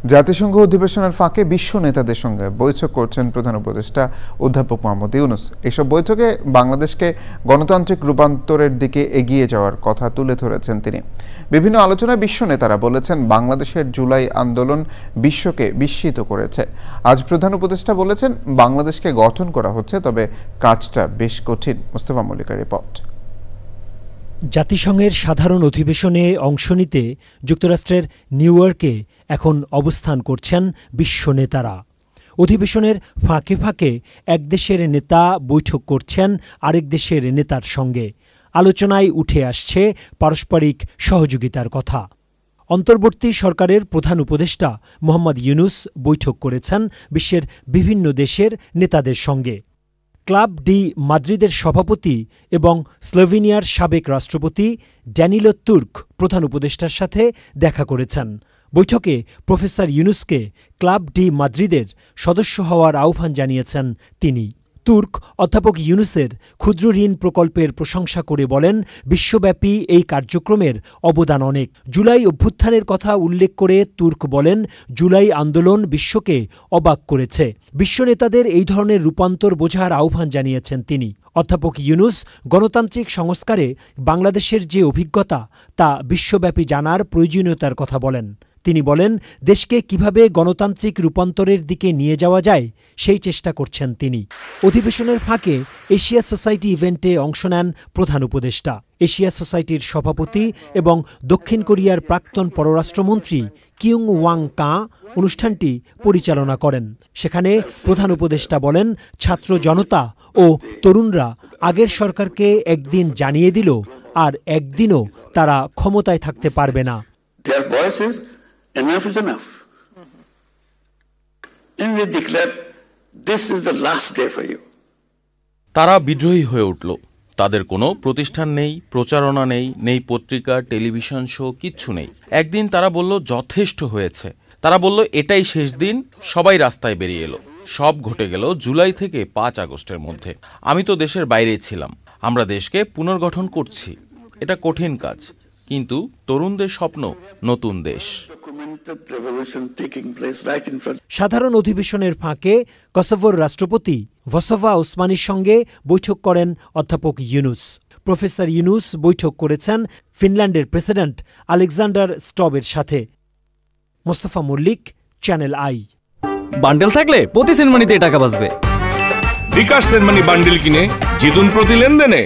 জাতিসংঘ অধিবেশনের ফাঁকে বিশ্ব নেতাদের সঙ্গে বৈঠক করছেন প্রধান উপদেষ্টা অধ্যাপক মোহাম্মদ ইউনূস। এসব বৈঠকে বাংলাদেশকে গণতান্ত্রিক রূপান্তরের দিকে এগিয়ে যাওয়ার কথা তুলে ধরেছেন তিনি। বিভিন্ন আলোচনায় বিশ্ব নেতারা বলেছেন, বাংলাদেশের জুলাই আন্দোলন বিশ্বকে বিস্মিত করেছে। আজ প্রধান উপদেষ্টা বলেছেন, বাংলাদেশকে গঠন করা হচ্ছে, তবে কাজটা বেশ কঠিন। মোস্তফা মল্লিকের রিপোর্ট। জাতিসংঘের সাধারণ অধিবেশনে অংশ নিতে যুক্তরাষ্ট্রের নিউ ইয়র্কে এখন অবস্থান করছেন বিশ্ব নেতারা। অধিবেশনের ফাঁকে ফাঁকে এক দেশের নেতা বৈঠক করছেন আরেক দেশের নেতার সঙ্গে। আলোচনায় উঠে আসছে পারস্পরিক সহযোগিতার কথা। অন্তর্বর্তী সরকারের প্রধান উপদেষ্টা মোহাম্মদ ইউনূস বৈঠক করেছেন বিশ্বের বিভিন্ন দেশের নেতাদের সঙ্গে। ক্লাব ডি মাদ্রিদের সভাপতি এবং স্লোভেনিয়ার সাবেক রাষ্ট্রপতি ড্যানিলো তুর্ক প্রধান উপদেষ্টার সাথে দেখা করেছেন। বৈঠকে প্রফেসর ইউনূসকে ক্লাব ডি মাদ্রিদের সদস্য হওয়ার আহ্বান জানিয়েছেন তিনি। তুর্ক অধ্যাপক ইউনূসের ক্ষুদ্র ঋণ প্রকল্পের প্রশংসা করে বলেন, বিশ্বব্যাপী এই কার্যক্রমের অবদান অনেক। জুলাই অভ্যুত্থানের কথা উল্লেখ করে তুর্ক বলেন, জুলাই আন্দোলন বিশ্বকে অবাক করেছে। বিশ্ব নেতাদের এই ধরনের রূপান্তর বোঝার আহ্বান জানিয়েছেন তিনি। অধ্যাপক ইউনূস গণতান্ত্রিক সংস্কারে বাংলাদেশের যে অভিজ্ঞতা তা বিশ্বব্যাপী জানার প্রয়োজনীয়তার কথা বলেন। তিনি বলেন, দেশকে কিভাবে গণতান্ত্রিক রূপান্তরের দিকে নিয়ে যাওয়া যায় সেই চেষ্টা করছেন তিনি। অধিবেশনের ফাঁকে এশিয়া সোসাইটি ইভেন্টে অংশ নেন প্রধান উপদেষ্টা। এশিয়া সোসাইটির সভাপতি এবং দক্ষিণ কোরিয়ার প্রাক্তন পররাষ্ট্রমন্ত্রী কিউং ওয়াং কা অনুষ্ঠানটি পরিচালনা করেন। সেখানে প্রধান উপদেষ্টা বলেন, ছাত্র জনতা ও তরুণরা আগের সরকারকে একদিন জানিয়ে দিল, আর একদিনও তারা ক্ষমতায় থাকতে পারবে না। Enough is enough. And we declare this is the last day for you. তারা বিদ্রোহী হয়ে উঠল। তাদের কোনো প্রতিষ্ঠান নেই, প্রচারণা নেই, নেই পত্রিকা, টেলিভিশন শো, কিচ্ছু নেই। একদিন তারা বলল, যথেষ্ট হয়েছে। তারা বলল, এটাই শেষ দিন। সবাই রাস্তায় বেরিয়ে এলো। সব ঘটে গেল জুলাই থেকে 5 আগস্টের মধ্যে। আমি তো দেশের বাইরে ছিলাম। আমরা দেশকে পুনর্গঠন করছি। এটা কঠিন কাজ, কিন্তু তরুণদের স্বপ্ন নতুন দেশ। সাধারণ অধিবেশনের ফাঁকে কসোভোর রাষ্ট্রপতি ভসোভা ওসমানির সঙ্গে বৈঠক করেন অধ্যাপক ইউনূস। প্রফেসর ইউনূস বৈঠক করেছেন ফিনল্যান্ডের প্রেসিডেন্ট আলেকজান্ডার স্টবের সাথে। Mostafa Mallik, Channel I. Bundle থাকলে প্রতি সেনমানিতে টাকা বাঁচবে। বিকাশ সেনমানি বান্ডেল কিনে জিতুন প্রতি লেনদেনে।